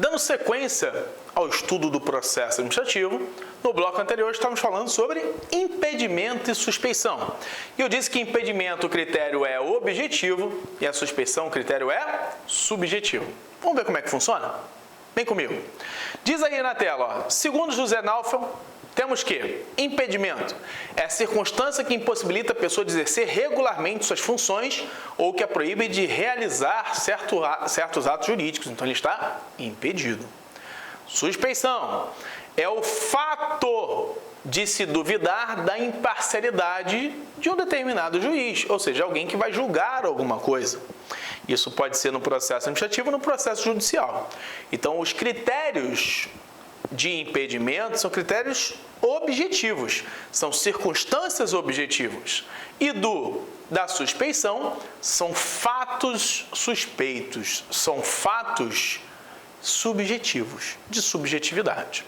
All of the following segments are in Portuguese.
Dando sequência ao estudo do processo administrativo, no bloco anterior estávamos falando sobre impedimento e suspeição. E eu disse que impedimento o critério é objetivo e a suspeição o critério é subjetivo. Vamos ver como é que funciona? Vem comigo. Diz aí na tela, ó, segundo José Naufel, temos que impedimento é a circunstância que impossibilita a pessoa de exercer regularmente suas funções ou que a proíbe de realizar certos atos jurídicos. Então, ele está impedido. Suspeição é o fato de se duvidar da imparcialidade de um determinado juiz, ou seja, alguém que vai julgar alguma coisa. Isso pode ser no processo administrativo ou no processo judicial. Então, os critérios de impedimento são critérios objetivos, são circunstâncias objetivas. E da suspeição são fatos suspeitos, são fatos subjetivos, de subjetividade.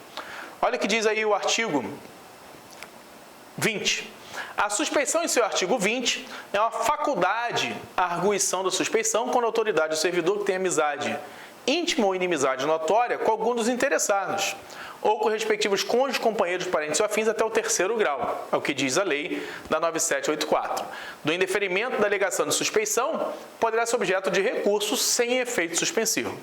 Olha o que diz aí o artigo 20. A suspeição, em seu artigo 20, é uma faculdade, a arguição da suspeição quando a autoridade ou servidor tem amizade íntima ou inimizade notória com algum dos interessados, ou com respectivos cônjuges, companheiros, parentes ou afins até o 3º grau, é o que diz a lei da 9784. Do indeferimento da alegação de suspeição, poderá ser objeto de recurso sem efeito suspensivo.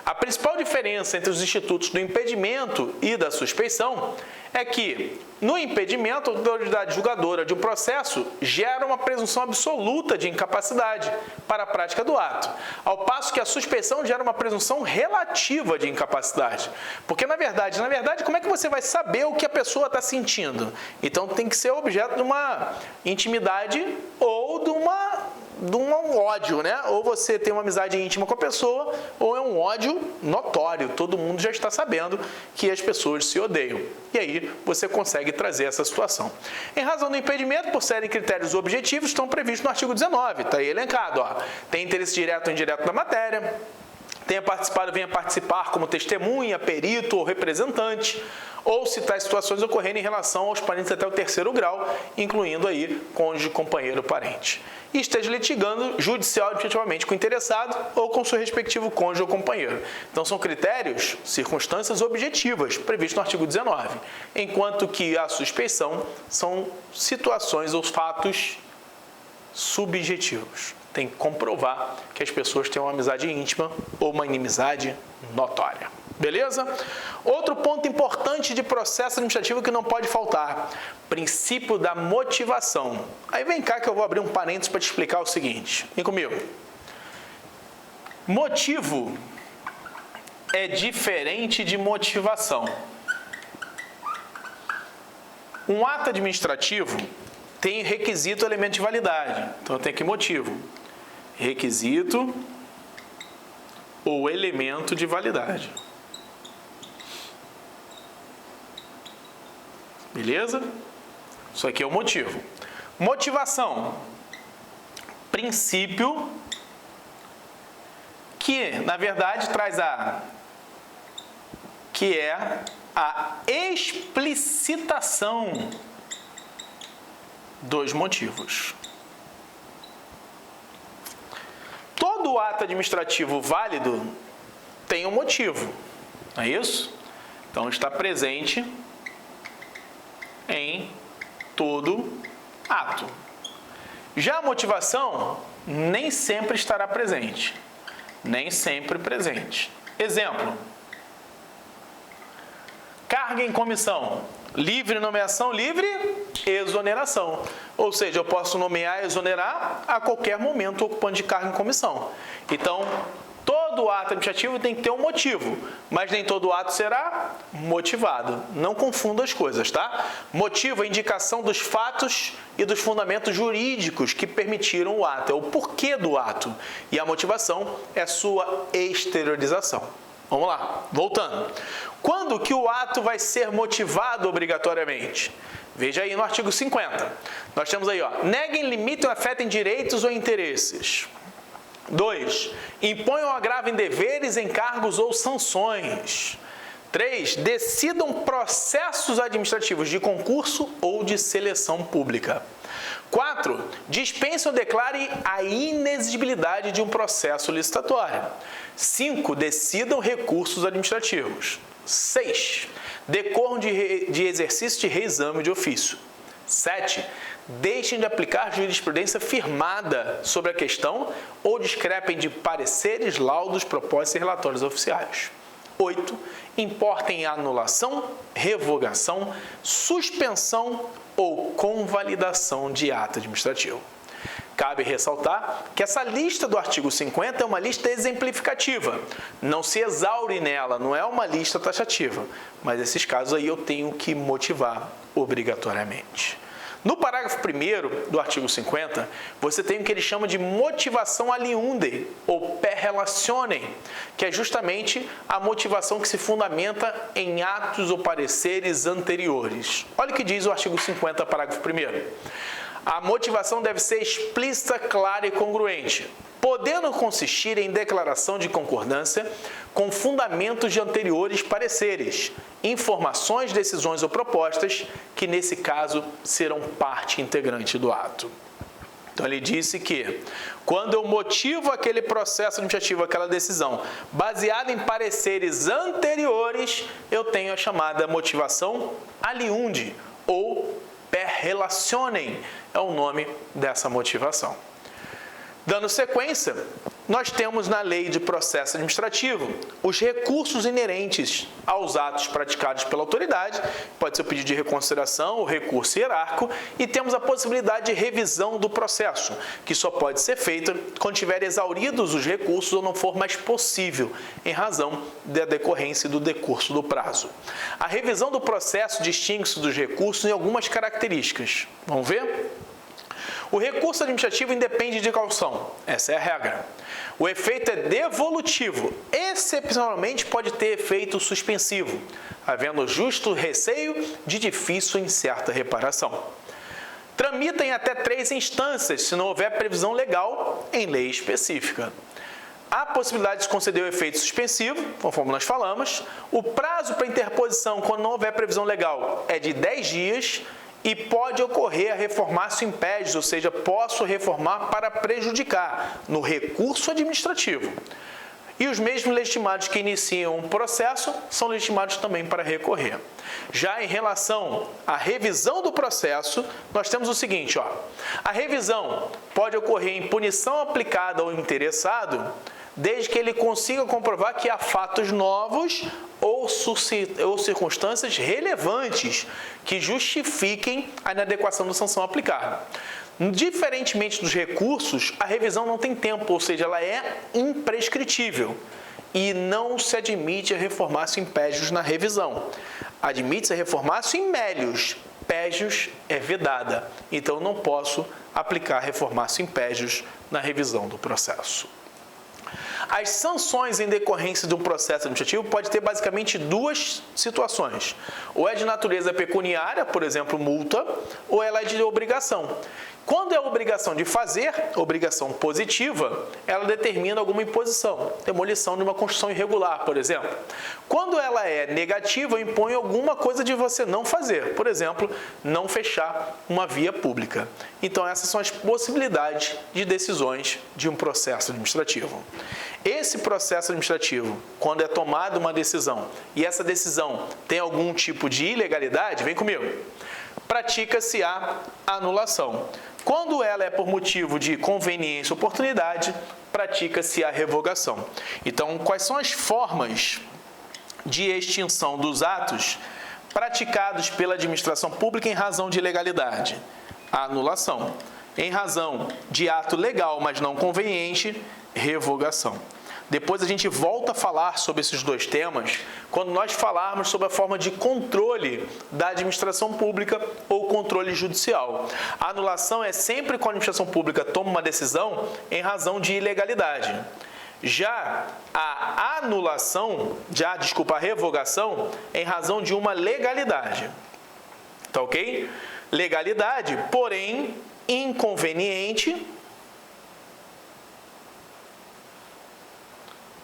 A principal diferença entre os institutos do impedimento e da suspeição é que, no impedimento, a autoridade julgadora de um processo gera uma presunção absoluta de incapacidade para a prática do ato, ao passo que a suspeição gera uma presunção relativa de incapacidade. Porque, na verdade, como é que você vai saber o que a pessoa está sentindo? Então, tem que ser objeto de uma intimidade ou de um ódio, né? Ou você tem uma amizade íntima com a pessoa, ou é um ódio notório. Todo mundo já está sabendo que as pessoas se odeiam. E aí você consegue trazer essa situação. Em razão do impedimento, por serem critérios objetivos, estão previstos no artigo 19. Está aí elencado, ó. Tem interesse direto ou indireto na matéria, venha participar como testemunha, perito ou representante, ou se tais situações ocorrerem em relação aos parentes até o 3º grau, incluindo aí cônjuge, companheiro, parente. E esteja litigando judicial e administrativamente com o interessado ou com seu respectivo cônjuge ou companheiro. Então, são critérios, circunstâncias objetivas, previstos no artigo 19, enquanto que a suspeição são situações ou fatos subjetivos. Tem que comprovar que as pessoas têm uma amizade íntima ou uma inimizade notória. Beleza? Outro ponto importante de processo administrativo que não pode faltar: princípio da motivação. Aí vem cá que eu vou abrir um parênteses para te explicar o seguinte. Vem comigo. Motivo é diferente de motivação. Um ato administrativo tem requisito, elemento de validade. Então, tem aqui motivo. Requisito ou elemento de validade. Beleza? Isso aqui é o motivo. Motivação. Princípio que, na verdade, traz que é a explicitação dos motivos. Todo ato administrativo válido tem um motivo, não é isso? Então, está presente em todo ato. Já a motivação nem sempre estará presente. Nem sempre presente. Exemplo: carga em comissão. Livre nomeação, livre exoneração. Ou seja, eu posso nomear e exonerar a qualquer momento o ocupante de cargo em comissão. Então, todo ato administrativo tem que ter um motivo, mas nem todo ato será motivado. Não confunda as coisas, tá? Motivo é a indicação dos fatos e dos fundamentos jurídicos que permitiram o ato. É o porquê do ato. E a motivação é a sua exteriorização. Vamos lá, voltando. Quando que o ato vai ser motivado obrigatoriamente? Veja aí no artigo 50. Nós temos aí, ó, neguem, limitem ou afetem direitos ou interesses. 2. Imponham ou agravem deveres, encargos ou sanções. 3. Decidam processos administrativos de concurso ou de seleção pública. 4. Dispensem ou declarem a inexigibilidade de um processo licitatório. 5. Decidam recursos administrativos. 6. Decorram de exercício de reexame de ofício. 7. Deixem de aplicar jurisprudência firmada sobre a questão ou discrepem de pareceres, laudos, propostas e relatórios oficiais. 8. Importem anulação, revogação, suspensão ou convalidação de ato administrativo. Cabe ressaltar que essa lista do artigo 50 é uma lista exemplificativa. Não se exaure nela, não é uma lista taxativa. Mas esses casos aí eu tenho que motivar obrigatoriamente. No parágrafo 1º do artigo 50, você tem o que ele chama de motivação aliunde, ou per relationem, que é justamente a motivação que se fundamenta em atos ou pareceres anteriores. Olha o que diz o artigo 50, parágrafo 1º. A motivação deve ser explícita, clara e congruente, podendo consistir em declaração de concordância com fundamentos de anteriores pareceres, informações, decisões ou propostas que, nesse caso, serão parte integrante do ato. Então, ele disse que, quando eu motivo aquele processo administrativo, aquela decisão, baseada em pareceres anteriores, eu tenho a chamada motivação aliunde, ou per relationem, é o nome dessa motivação. Dando sequência, nós temos na Lei de Processo Administrativo os recursos inerentes aos atos praticados pela autoridade, pode ser o pedido de reconsideração ou recurso hierárquico, e temos a possibilidade de revisão do processo, que só pode ser feita quando tiverem exauridos os recursos ou não for mais possível, em razão da decorrência do decurso do prazo. A revisão do processo distingue-se dos recursos em algumas características. Vamos ver? O recurso administrativo independe de caução, essa é a regra. O efeito é devolutivo, excepcionalmente pode ter efeito suspensivo, havendo justo receio de difícil e incerta reparação. Tramita em até 3 instâncias, se não houver previsão legal em lei específica. Há possibilidade de conceder o efeito suspensivo, conforme nós falamos. O prazo para interposição, quando não houver previsão legal, é de 10 dias, e pode ocorrer a reformatio impediens, ou seja, posso reformar para prejudicar no recurso administrativo. E os mesmos legitimados que iniciam um processo são legitimados também para recorrer. Já em relação à revisão do processo, nós temos o seguinte, a revisão pode ocorrer em punição aplicada ao interessado, desde que ele consiga comprovar que há fatos novos ou circunstâncias relevantes que justifiquem a inadequação da sanção aplicada. Diferentemente dos recursos, a revisão não tem tempo, ou seja, ela é imprescritível e não se admite a reformatio impediens na revisão. Admite-se a reformatio in melius, impediens é vedada, então não posso aplicar reformatio impediens na revisão do processo. As sanções em decorrência de um processo administrativo pode ter basicamente 2 situações. Ou é de natureza pecuniária, por exemplo, multa, ou ela é de obrigação. Quando é obrigação de fazer, obrigação positiva, ela determina alguma imposição, demolição de uma construção irregular, por exemplo. Quando ela é negativa, impõe alguma coisa de você não fazer, por exemplo, não fechar uma via pública. Então, essas são as possibilidades de decisões de um processo administrativo. Esse processo administrativo, quando é tomada uma decisão e essa decisão tem algum tipo de ilegalidade, vem comigo, pratica-se a anulação. Quando ela é por motivo de conveniência ou oportunidade, pratica-se a revogação. Então, quais são as formas de extinção dos atos praticados pela administração pública em razão de ilegalidade? A anulação. Em razão de ato legal, mas não conveniente, revogação. Depois a gente volta a falar sobre esses 2 temas quando nós falarmos sobre a forma de controle da administração pública ou controle judicial. A anulação é sempre quando a administração pública toma uma decisão em razão de ilegalidade. Já a anulação, a revogação, é em razão de uma legalidade. Tá ok? Legalidade, porém, inconveniente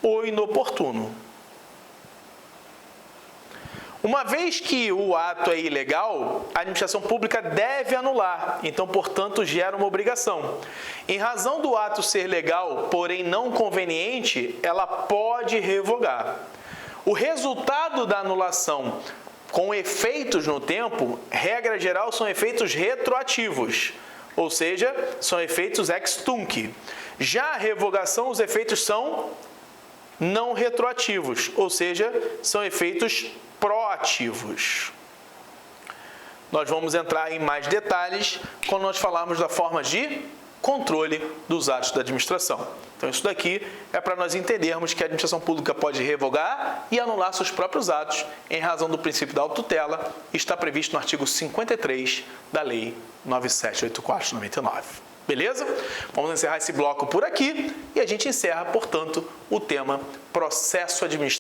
ou inoportuno. Uma vez que o ato é ilegal, a administração pública deve anular, então, portanto, gera uma obrigação. Em razão do ato ser legal, porém não conveniente, ela pode revogar. O resultado da anulação com efeitos no tempo, regra geral, são efeitos retroativos, ou seja, são efeitos ex tunc. Já a revogação, os efeitos são não retroativos, ou seja, são efeitos proativos. Nós vamos entrar em mais detalhes quando nós falarmos da forma de controle dos atos da administração. Então, isso daqui é para nós entendermos que a administração pública pode revogar e anular seus próprios atos em razão do princípio da autotutela, está previsto no artigo 53 da Lei 9784/99. Beleza? Vamos encerrar esse bloco por aqui e a gente encerra, portanto, o tema processo administrativo.